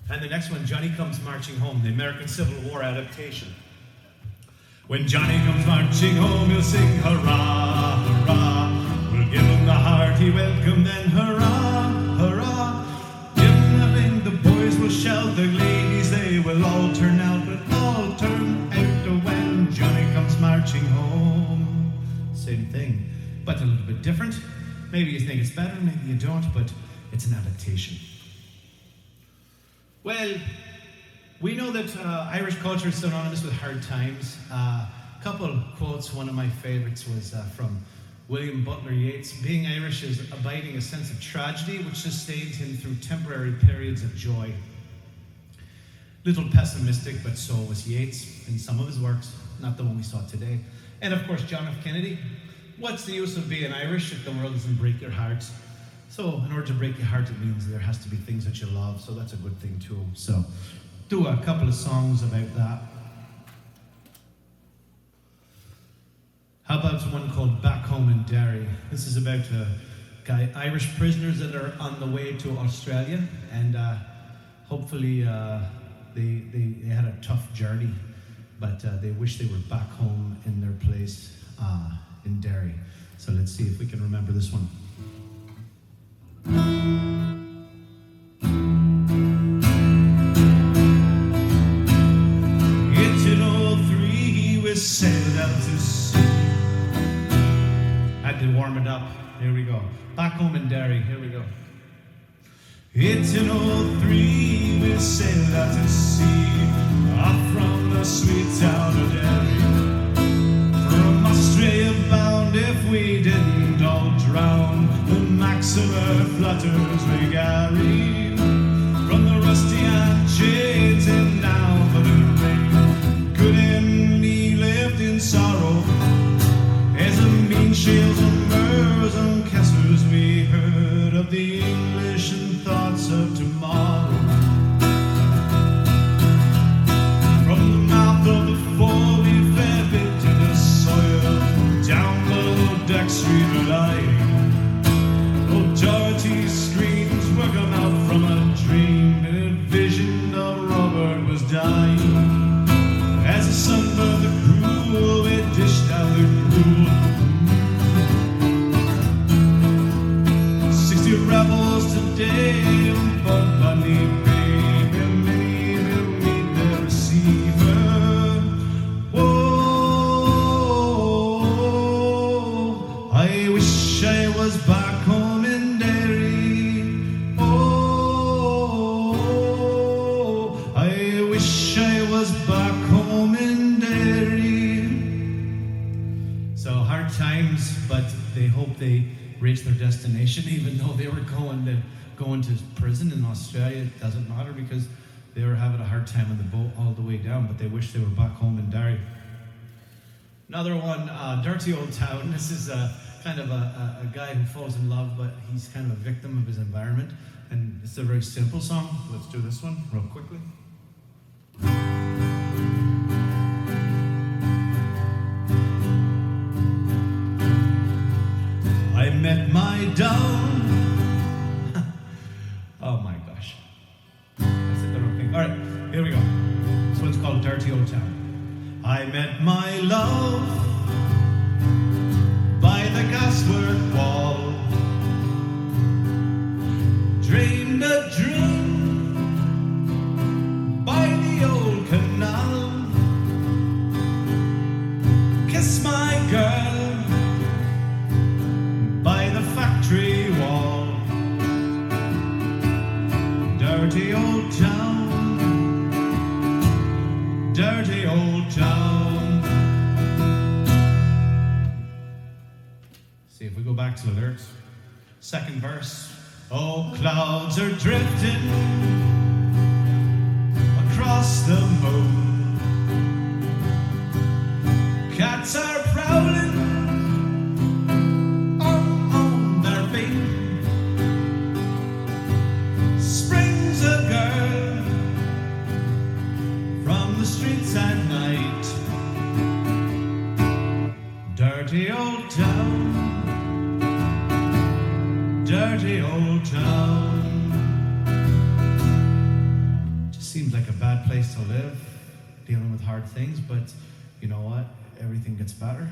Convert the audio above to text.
And the next one, Johnny Comes Marching Home, the American Civil War adaptation. When Johnny comes marching home, he'll sing hurrah, hurrah. We'll give him the hearty welcome, then hurrah, hurrah. Give him the ring, the boys will shout, the ladies, they will all turn out, but all turn out when Johnny comes marching home. Same thing, but a little bit different. Maybe you think it's better, maybe you don't, but it's an adaptation. Well, we know that Irish culture is synonymous with hard times. A couple of quotes, one of my favorites was from William Butler Yeats. Being Irish is abiding a sense of tragedy which sustained him through temporary periods of joy. Little pessimistic, but so was Yeats in some of his works, not the one we saw today. And of course, John F. Kennedy. What's the use of being Irish if the world doesn't break your heart? So in order to break your heart, it means there has to be things that you love, so that's a good thing too. So do a couple of songs about that. How about one called Back Home in Derry? This is about Irish prisoners that are on the way to Australia, and hopefully they had a tough journey, but they wish they were back home in their place in Derry. So let's see if we can remember this one. Sailed out to sea. Had to warm it up. Here we go. Back home in Derry. Here we go. 1803 we sailed out to sea, off from the sweet town of Derry. From Australia bound, if we didn't all drown, the Maxima flutters we carry. From the rusty and chains and now for the rain. Good in in sorrow, as the mean shields and murs and castles we heard of the English and thoughts of tomorrow. From the mouth of the fall we fed into the soil, down below Deck Street we lie. Old Dorothy's screams were come out from a dream, and a vision of Robert was dying. As the sun burned the cruel, we dished out the gruel. 60 rebels today in Bun Bunny Bay, many will meet their receiver. Oh, I wish I was back home in Derry. Oh, I wish I was back home in Derry. So hard times, but they hope they reach their destination, even though they were going to prison in Australia. It doesn't matter because they were having a hard time on the boat all the way down, but they wish they were back home in Derry. Another one, Dirty Old Town. This is kind of a guy who falls in love, but he's kind of a victim of his environment. And it's a very simple song. Let's do this one real quickly. I met my down. Oh my gosh. I said the wrong thing. All right, here we go. This one's called Dirty Old Town. I met my love by the gaswork wall. Dreamed a dream by the old canal. Kiss my girl by the factory wall. Dirty old town, dirty old town. See if we go back to the lyrics. Second verse. Oh, clouds are drifting across the moon. Cats are prowling on their feet. Springs a girl from the streets at night. Dirty old town, dirty old town. seems like a bad place to live, dealing with hard things, but you know what? Everything gets better.